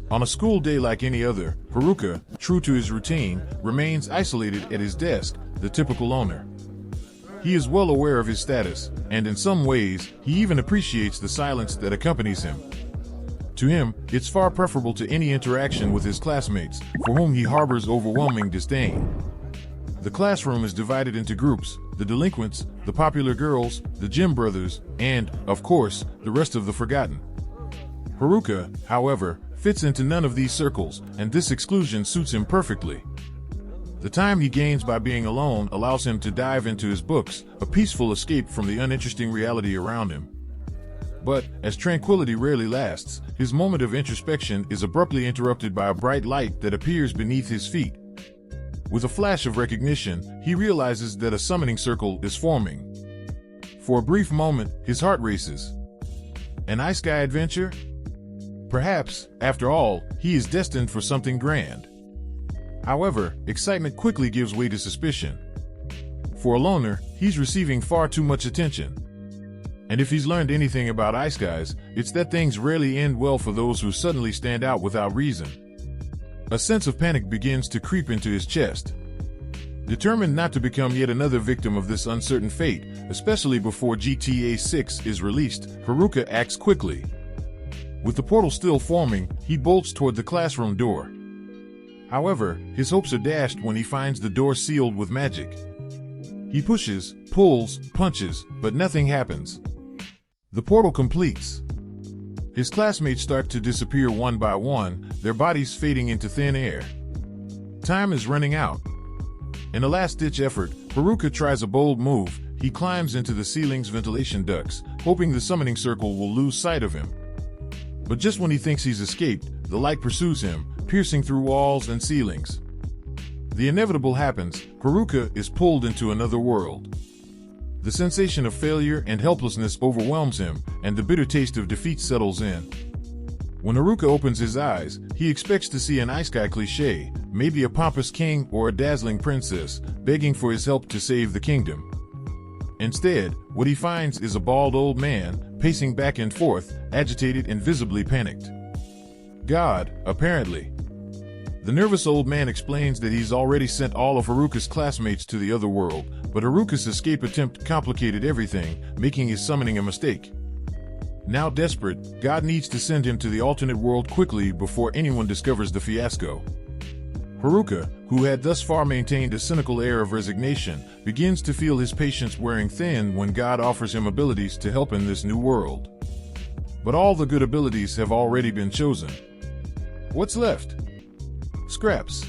On a school day like any other, Haruka, true to his routine, remains isolated at his desk, the typical loner. He is well aware of his status, and in some ways, he even appreciates the silence that accompanies him. To him, it's far preferable to any interaction with his classmates, for whom he harbors overwhelming disdain. The classroom is divided into groups: the delinquents, the popular girls, the gym brothers, and, of course, the rest of the forgotten. Haruka, however, fits into none of these circles, and this exclusion suits him perfectly. The time he gains by being alone allows him to dive into his books, a peaceful escape from the uninteresting reality around him. But, as tranquility rarely lasts, his moment of introspection is abruptly interrupted by a bright light that appears beneath his feet. With a flash of recognition, he realizes that a summoning circle is forming. For a brief moment, his heart races. An Ice Sky adventure? Perhaps, after all, he is destined for something grand. However, excitement quickly gives way to suspicion. For a loner, he's receiving far too much attention. And if he's learned anything about Ice Skies, it's that things rarely end well for those who suddenly stand out without reason. A sense of panic begins to creep into his chest. Determined not to become yet another victim of this uncertain fate, especially before GTA 6 is released, Haruka acts quickly. With the portal still forming, he bolts toward the classroom door. However, his hopes are dashed when he finds the door sealed with magic. He pushes, pulls, punches, but nothing happens. The portal completes. His classmates start to disappear one by one, their bodies fading into thin air. Time is running out. In a last-ditch effort, Haruka tries a bold move. He climbs into the ceiling's ventilation ducts, hoping the summoning circle will lose sight of him. But just when he thinks he's escaped, the light pursues him, piercing through walls and ceilings. The inevitable happens. Haruka is pulled into another world. The sensation of failure and helplessness overwhelms him, and the bitter taste of defeat settles in. When Haruka opens his eyes, he expects to see an Ice Sky cliché, maybe a pompous king or a dazzling princess, begging for his help to save the kingdom. Instead, what he finds is a bald old man, pacing back and forth, agitated and visibly panicked. God, apparently. The nervous old man explains that he's already sent all of Haruka's classmates to the other world, but Haruka's escape attempt complicated everything, making his summoning a mistake. Now desperate, God needs to send him to the alternate world quickly before anyone discovers the fiasco. Haruka, who had thus far maintained a cynical air of resignation, begins to feel his patience wearing thin when God offers him abilities to help in this new world. But all the good abilities have already been chosen. What's left? Scraps.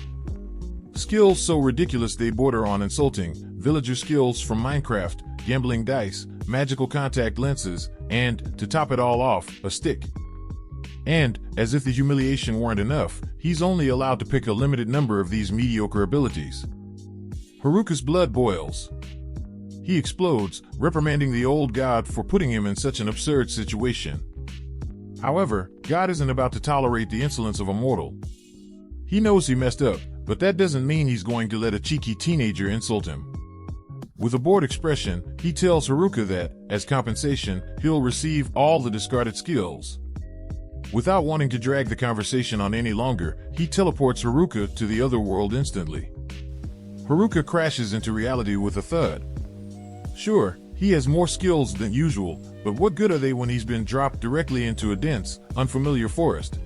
Skills so ridiculous they border on insulting: villager skills from Minecraft, gambling dice, magical contact lenses, and, to top it all off, a stick. And, as if the humiliation weren't enough, he's only allowed to pick a limited number of these mediocre abilities. Haruka's blood boils. He explodes, reprimanding the old god for putting him in such an absurd situation. However, God isn't about to tolerate the insolence of a mortal. He knows he messed up, but that doesn't mean he's going to let a cheeky teenager insult him. With a bored expression, he tells Haruka that, as compensation, he'll receive all the discarded skills. Without wanting to drag the conversation on any longer, he teleports Haruka to the other world instantly. Haruka crashes into reality with a thud. Sure, he has more skills than usual, but what good are they when he's been dropped directly into a dense, unfamiliar forest?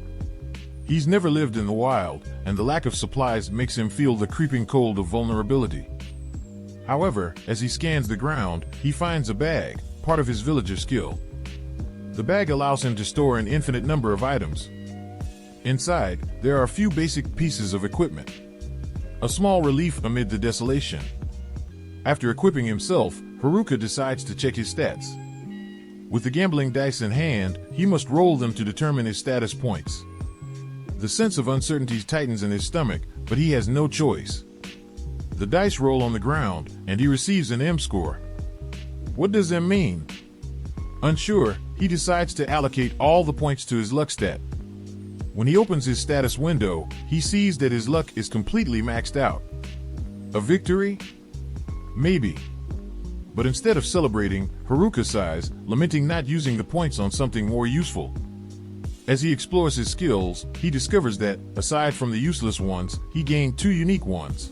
He's never lived in the wild, and the lack of supplies makes him feel the creeping cold of vulnerability. However, as he scans the ground, he finds a bag, part of his villager skill. The bag allows him to store an infinite number of items. Inside, there are a few basic pieces of equipment. A small relief amid the desolation. After equipping himself, Haruka decides to check his stats. With the gambling dice in hand, he must roll them to determine his status points. The sense of uncertainty tightens in his stomach, but he has no choice. The dice roll on the ground, and he receives an M score. What does M mean? Unsure, he decides to allocate all the points to his luck stat. When he opens his status window, he sees that his luck is completely maxed out. A victory? Maybe. But instead of celebrating, Haruka sighs, lamenting not using the points on something more useful. As he explores his skills, he discovers that, aside from the useless ones, he gained 2 unique ones.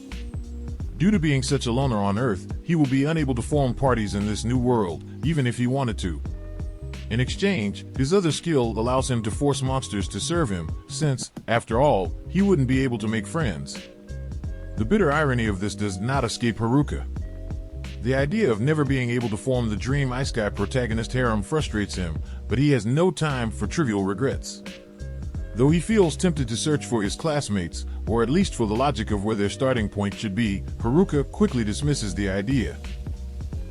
Due to being such a loner on Earth, he will be unable to form parties in this new world, even if he wanted to. In exchange, his other skill allows him to force monsters to serve him, since, after all, he wouldn't be able to make friends. The bitter irony of this does not escape Haruka. The idea of never being able to form the dream Ice Guy protagonist harem frustrates him, but he has no time for trivial regrets. Though he feels tempted to search for his classmates, or at least for the logic of where their starting point should be, Haruka quickly dismisses the idea.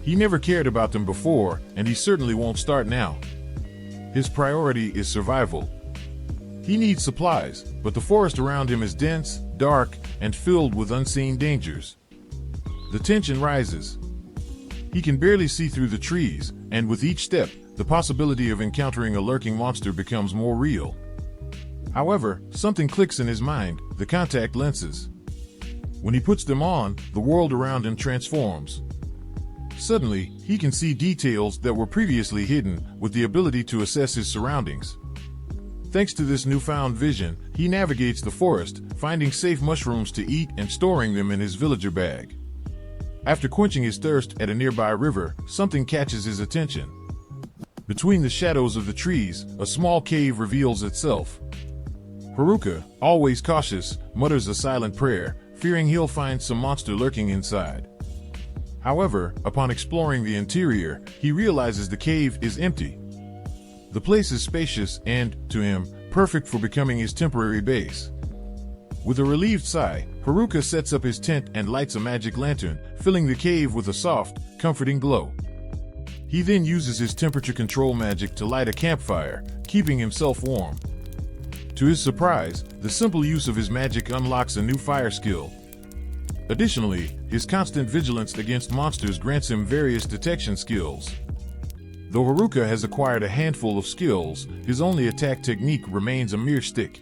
He never cared about them before, and he certainly won't start now. His priority is survival. He needs supplies, but the forest around him is dense, dark, and filled with unseen dangers. The tension rises. He can barely see through the trees, and with each step, the possibility of encountering a lurking monster becomes more real. However, something clicks in his mind: the contact lenses. When he puts them on, the world around him transforms. Suddenly, he can see details that were previously hidden, with the ability to assess his surroundings. Thanks to this newfound vision, he navigates the forest, finding safe mushrooms to eat and storing them in his villager bag. After quenching his thirst at a nearby river, something catches his attention. Between the shadows of the trees, a small cave reveals itself. Haruka, always cautious, mutters a silent prayer, fearing he'll find some monster lurking inside. However, upon exploring the interior, he realizes the cave is empty. The place is spacious and, to him, perfect for becoming his temporary base. With a relieved sigh, Haruka sets up his tent and lights a magic lantern, filling the cave with a soft, comforting glow. He then uses his temperature control magic to light a campfire, keeping himself warm. To his surprise, the simple use of his magic unlocks a new fire skill. Additionally, his constant vigilance against monsters grants him various detection skills. Though Haruka has acquired a handful of skills, his only attack technique remains a mere stick.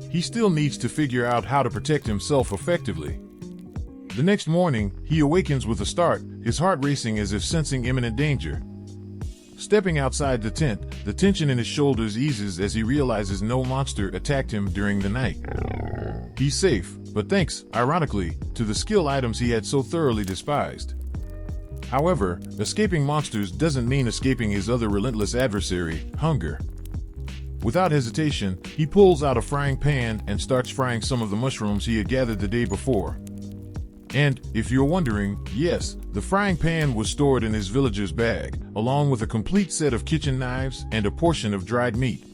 He still needs to figure out how to protect himself effectively. The next morning, he awakens with a start, his heart racing as if sensing imminent danger. Stepping outside the tent, the tension in his shoulders eases as he realizes no monster attacked him during the night. He's safe, but thanks, ironically, to the skill items he had so thoroughly despised. However, escaping monsters doesn't mean escaping his other relentless adversary, hunger. Without hesitation, he pulls out a frying pan and starts frying some of the mushrooms he had gathered the day before. And, if you're wondering, yes, the frying pan was stored in his villager's bag, along with a complete set of kitchen knives and a portion of dried meat.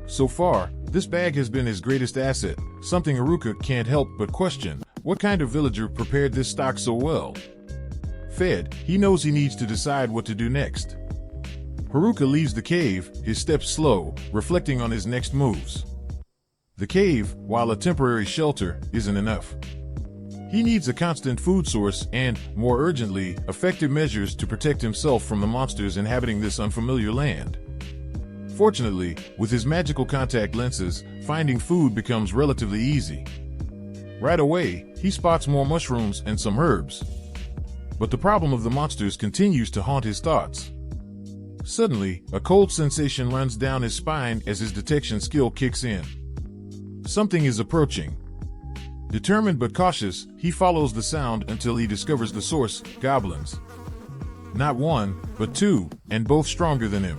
So far, this bag has been his greatest asset, something Haruka can't help but question: what kind of villager prepared this stock so well? Fed, he knows he needs to decide what to do next. Haruka leaves the cave, his steps slow, reflecting on his next moves. The cave, while a temporary shelter, isn't enough. He needs a constant food source and, more urgently, effective measures to protect himself from the monsters inhabiting this unfamiliar land. Fortunately, with his magical contact lenses, finding food becomes relatively easy. Right away, he spots more mushrooms and some herbs. But the problem of the monsters continues to haunt his thoughts. Suddenly, a cold sensation runs down his spine as his detection skill kicks in. Something is approaching. Determined but cautious, he follows the sound until he discovers the source: goblins. Not one, but 2, and both stronger than him.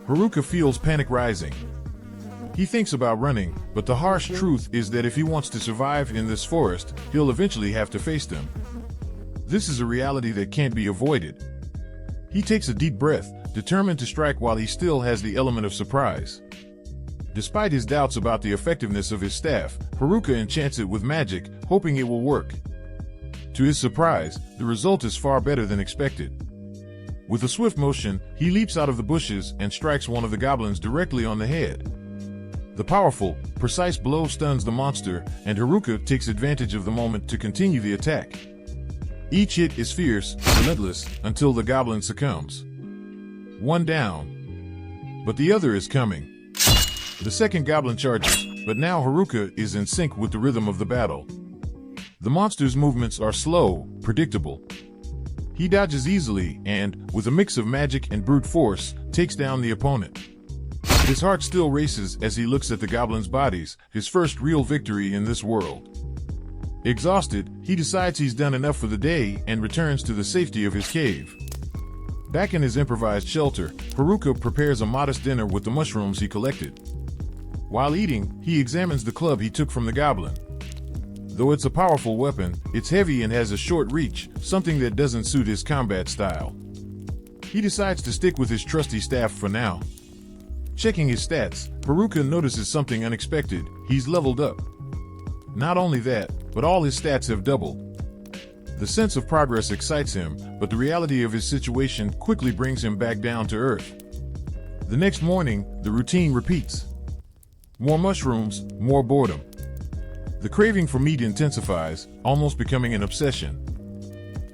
Haruka feels panic rising. He thinks about running, but the harsh truth is that if he wants to survive in this forest, he'll eventually have to face them. This is a reality that can't be avoided. He takes a deep breath, determined to strike while he still has the element of surprise. Despite his doubts about the effectiveness of his staff, Haruka enchants it with magic, hoping it will work. To his surprise, the result is far better than expected. With a swift motion, he leaps out of the bushes and strikes one of the goblins directly on the head. The powerful, precise blow stuns the monster, and Haruka takes advantage of the moment to continue the attack. Each hit is fierce, relentless, until the goblin succumbs. One down. But the other is coming. The second goblin charges, but now Haruka is in sync with the rhythm of the battle. The monster's movements are slow, predictable. He dodges easily and, with a mix of magic and brute force, takes down the opponent. His heart still races as he looks at the goblins' bodies, his first real victory in this world. Exhausted, he decides he's done enough for the day and returns to the safety of his cave. Back in his improvised shelter, Haruka prepares a modest dinner with the mushrooms he collected. While eating, he examines the club he took from the goblin. Though it's a powerful weapon, it's heavy and has a short reach, something that doesn't suit his combat style. He decides to stick with his trusty staff for now. Checking his stats, Haruka notices something unexpected. He's leveled up. Not only that, but all his stats have doubled. The sense of progress excites him, but the reality of his situation quickly brings him back down to earth. The next morning, the routine repeats. More mushrooms, more boredom. The craving for meat intensifies, almost becoming an obsession.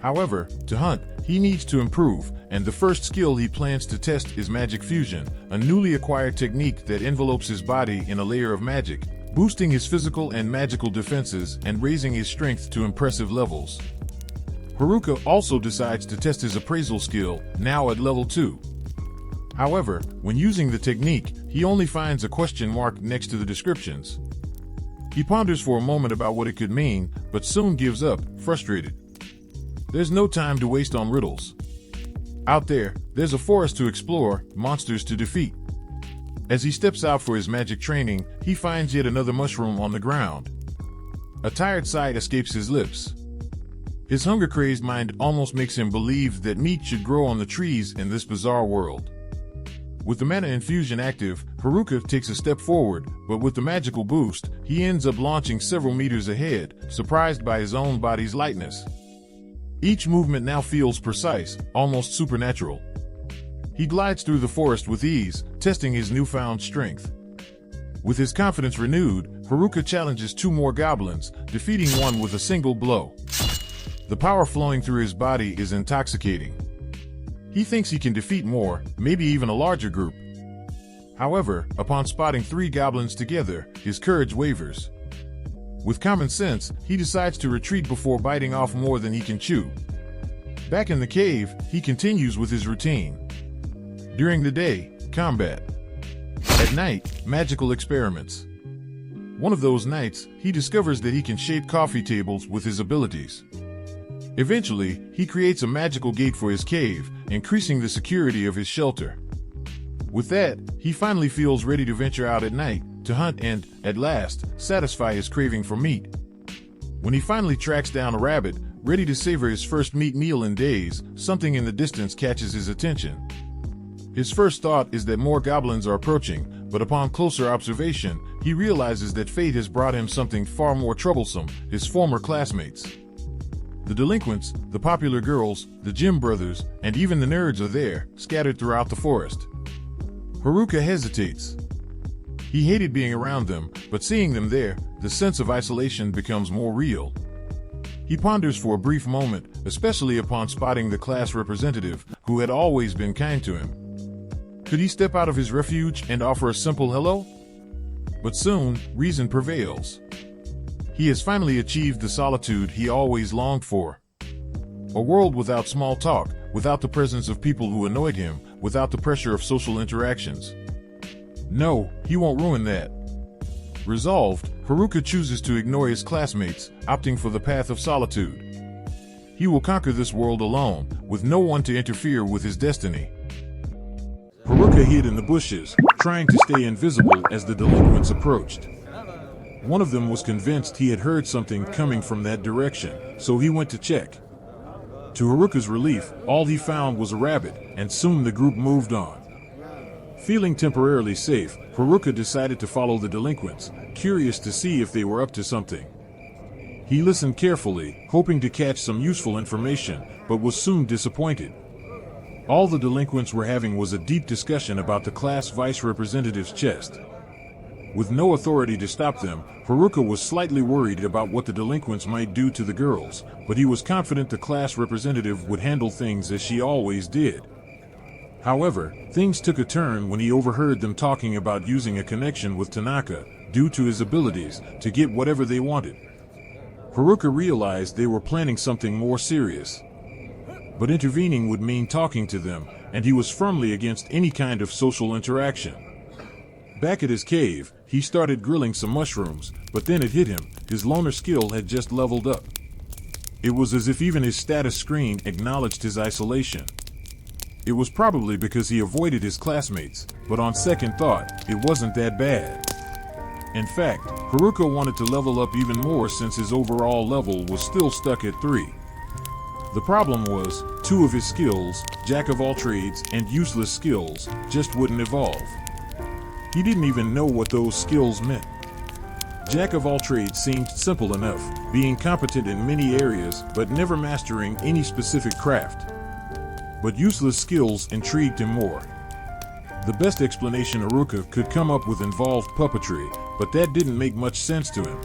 However, to hunt, he needs to improve, and the first skill he plans to test is magic fusion, a newly acquired technique that envelopes his body in a layer of magic, boosting his physical and magical defenses and raising his strength to impressive levels. Haruka also decides to test his appraisal skill, now at level 2. However, when using the technique, he only finds a question mark next to the descriptions. He ponders for a moment about what it could mean, but soon gives up, frustrated. There's no time to waste on riddles. Out there, there's a forest to explore, monsters to defeat. As he steps out for his magic training, he finds yet another mushroom on the ground. A tired sigh escapes his lips. His hunger-crazed mind almost makes him believe that meat should grow on the trees in this bizarre world. With the mana infusion active, Haruka takes a step forward, but with the magical boost, he ends up launching several meters ahead, surprised by his own body's lightness. Each movement now feels precise, almost supernatural. He glides through the forest with ease, testing his newfound strength. With his confidence renewed, Haruka challenges 2 more goblins, defeating one with a single blow. The power flowing through his body is intoxicating. He thinks he can defeat more, maybe even a larger group. However, upon spotting 3 goblins together, his courage wavers. With common sense, he decides to retreat before biting off more than he can chew. Back in the cave, he continues with his routine. During the day, combat. At night, magical experiments. One of those nights, he discovers that he can shape coffee tables with his abilities. Eventually, he creates a magical gate for his cave, increasing the security of his shelter. With that, he finally feels ready to venture out at night, to hunt and, at last, satisfy his craving for meat. When he finally tracks down a rabbit, ready to savor his first meat meal in days, something in the distance catches his attention. His first thought is that more goblins are approaching, but upon closer observation, he realizes that fate has brought him something far more troublesome, his former classmates. The delinquents, the popular girls, the gym brothers, and even the nerds are there, scattered throughout the forest. Haruka hesitates. He hated being around them, but seeing them there, the sense of isolation becomes more real. He ponders for a brief moment, especially upon spotting the class representative, who had always been kind to him. Could he step out of his refuge and offer a simple hello? But soon, reason prevails. He has finally achieved the solitude he always longed for. A world without small talk, without the presence of people who annoyed him, without the pressure of social interactions. No, he won't ruin that. Resolved, Haruka chooses to ignore his classmates, opting for the path of solitude. He will conquer this world alone, with no one to interfere with his destiny. Haruka hid in the bushes, trying to stay invisible as the delinquents approached. One of them was convinced he had heard something coming from that direction, so he went to check. To Haruka's relief, all he found was a rabbit, and soon the group moved on. Feeling temporarily safe, Haruka decided to follow the delinquents, curious to see if they were up to something. He listened carefully, hoping to catch some useful information, but was soon disappointed. All the delinquents were having was a deep discussion about the class vice representative's chest. With no authority to stop them, Haruka was slightly worried about what the delinquents might do to the girls, but he was confident the class representative would handle things as she always did. However, things took a turn when he overheard them talking about using a connection with Tanaka, due to his abilities, to get whatever they wanted. Haruka realized they were planning something more serious. But intervening would mean talking to them, and he was firmly against any kind of social interaction. Back at his cave, he started grilling some mushrooms, but then it hit him: his loner skill had just leveled up. It was as if even his status screen acknowledged his isolation. It was probably because he avoided his classmates, but on second thought, it wasn't that bad. In fact, Haruka wanted to level up even more since his overall level was still stuck at 3. The problem was, 2 of his skills, Jack of all trades and useless skills, just wouldn't evolve. He didn't even know what those skills meant. Jack of all trades seemed simple enough, being competent in many areas but never mastering any specific craft. But useless skills intrigued him more. The best explanation Haruka could come up with involved puppetry, but that didn't make much sense to him.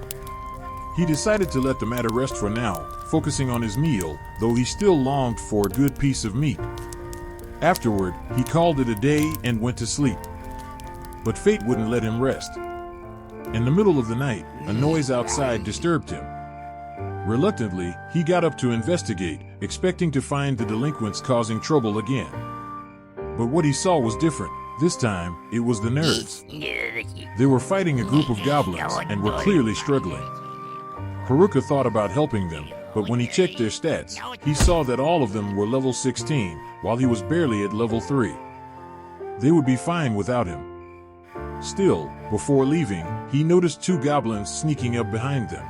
He decided to let the matter rest for now, focusing on his meal, though he still longed for a good piece of meat. Afterward, he called it a day and went to sleep. But fate wouldn't let him rest. In the middle of the night, a noise outside disturbed him. Reluctantly, he got up to investigate, expecting to find the delinquents causing trouble again. But what he saw was different. This time, it was the nerds. They were fighting a group of goblins and were clearly struggling. Haruka thought about helping them, but when he checked their stats, he saw that all of them were level 16, while he was barely at level 3. They would be fine without him. Still, before leaving, he noticed 2 goblins sneaking up behind them.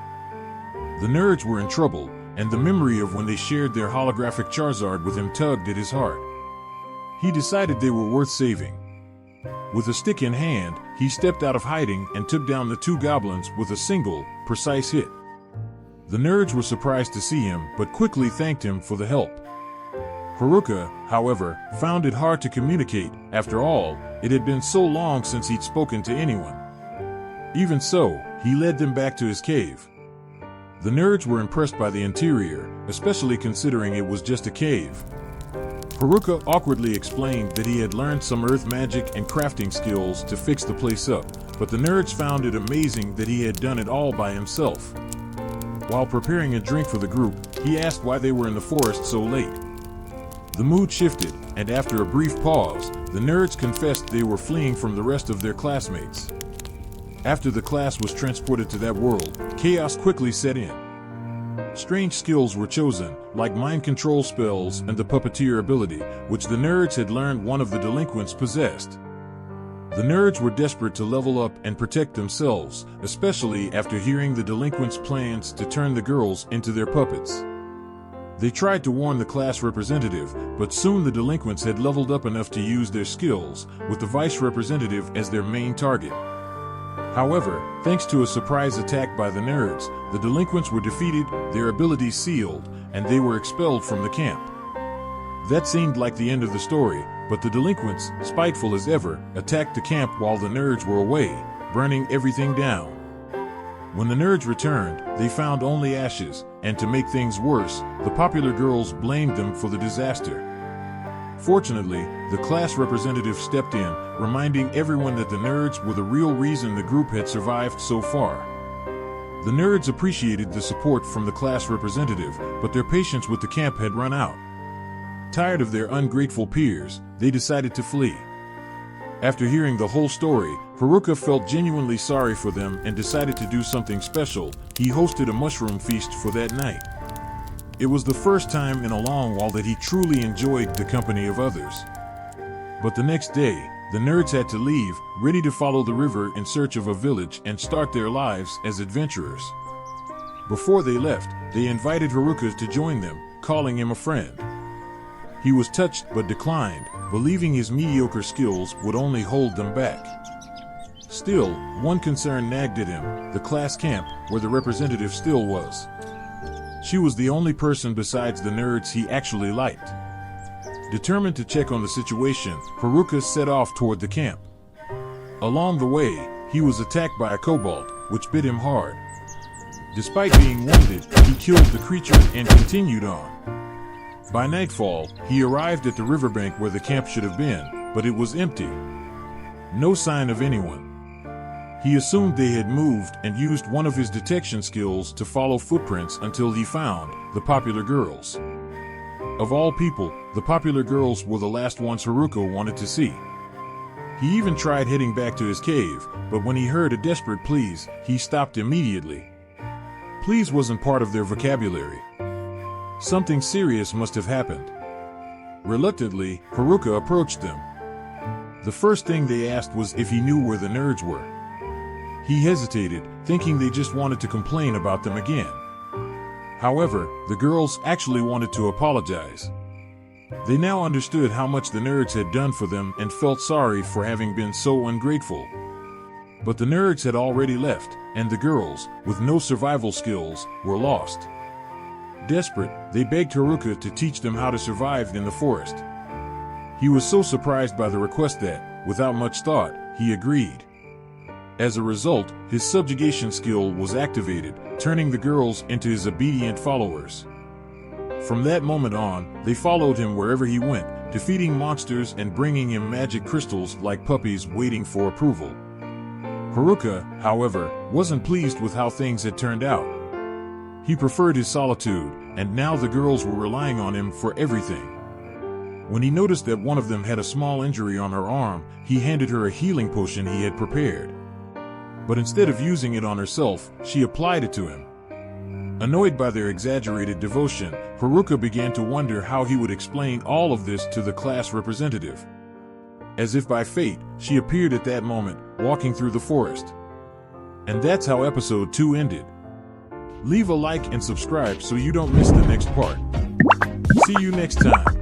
The nerds were in trouble, and the memory of when they shared their holographic Charizard with him tugged at his heart. He decided they were worth saving. With a stick in hand, he stepped out of hiding and took down the 2 goblins with a single, precise hit. The nerds were surprised to see him, but quickly thanked him for the help. Haruka, however, found it hard to communicate. After all, it had been so long since he'd spoken to anyone. Even so, he led them back to his cave. The nerds were impressed by the interior, especially considering it was just a cave. Haruka awkwardly explained that he had learned some earth magic and crafting skills to fix the place up, but the nerds found it amazing that he had done it all by himself. While preparing a drink for the group, he asked why they were in the forest so late. The mood shifted, and after a brief pause, the nerds confessed they were fleeing from the rest of their classmates. After the class was transported to that world, chaos quickly set in. Strange skills were chosen, like mind control spells and the puppeteer ability, which the nerds had learned one of the delinquents possessed. The nerds were desperate to level up and protect themselves, especially after hearing the delinquents' plans to turn the girls into their puppets. They tried to warn the class representative, but soon the delinquents had leveled up enough to use their skills, with the vice representative as their main target. However, thanks to a surprise attack by the nerds, the delinquents were defeated, their abilities sealed, and they were expelled from the camp. That seemed like the end of the story, but the delinquents, spiteful as ever, attacked the camp while the nerds were away, burning everything down. When the nerds returned, they found only ashes, and to make things worse, the popular girls blamed them for the disaster. Fortunately, the class representative stepped in, reminding everyone that the nerds were the real reason the group had survived so far. The nerds appreciated the support from the class representative, but their patience with the camp had run out. Tired of their ungrateful peers, they decided to flee. After hearing the whole story, Haruka felt genuinely sorry for them and decided to do something special. He hosted a mushroom feast for that night. It was the first time in a long while that he truly enjoyed the company of others. But the next day, the nerds had to leave, ready to follow the river in search of a village and start their lives as adventurers. Before they left, they invited Haruka to join them, calling him a friend. He was touched but declined, believing his mediocre skills would only hold them back. Still, one concern nagged at him: the class camp, where the representative still was. She was the only person besides the nerds he actually liked. Determined to check on the situation, Haruka set off toward the camp. Along the way, he was attacked by a kobold, which bit him hard. Despite being wounded, he killed the creature and continued on. By nightfall, he arrived at the riverbank where the camp should have been, but it was empty. No sign of anyone. He assumed they had moved and used one of his detection skills to follow footprints until he found the popular girls. Of all people, the popular girls were the last ones Haruka wanted to see. He even tried heading back to his cave, but when he heard a desperate please, he stopped immediately. Please wasn't part of their vocabulary. Something serious must have happened. Reluctantly, Haruka approached them. The first thing they asked was if he knew where the nerds were. He hesitated, thinking they just wanted to complain about them again. However, the girls actually wanted to apologize. They now understood how much the nerds had done for them and felt sorry for having been so ungrateful. But the nerds had already left, and the girls, with no survival skills, were lost. Desperate, they begged Haruka to teach them how to survive in the forest. He was so surprised by the request that, without much thought, he agreed. As a result, his subjugation skill was activated, turning the girls into his obedient followers. From that moment on, they followed him wherever he went, defeating monsters and bringing him magic crystals like puppies waiting for approval. Haruka, however, wasn't pleased with how things had turned out. He preferred his solitude, and now the girls were relying on him for everything. When he noticed that one of them had a small injury on her arm, he handed her a healing potion he had prepared. But instead of using it on herself, she applied it to him. Annoyed by their exaggerated devotion, Haruka began to wonder how he would explain all of this to the class representative. As if by fate, she appeared at that moment, walking through the forest. And that's how episode 2 ended. Leave a like and subscribe so you don't miss the next part. See you next time.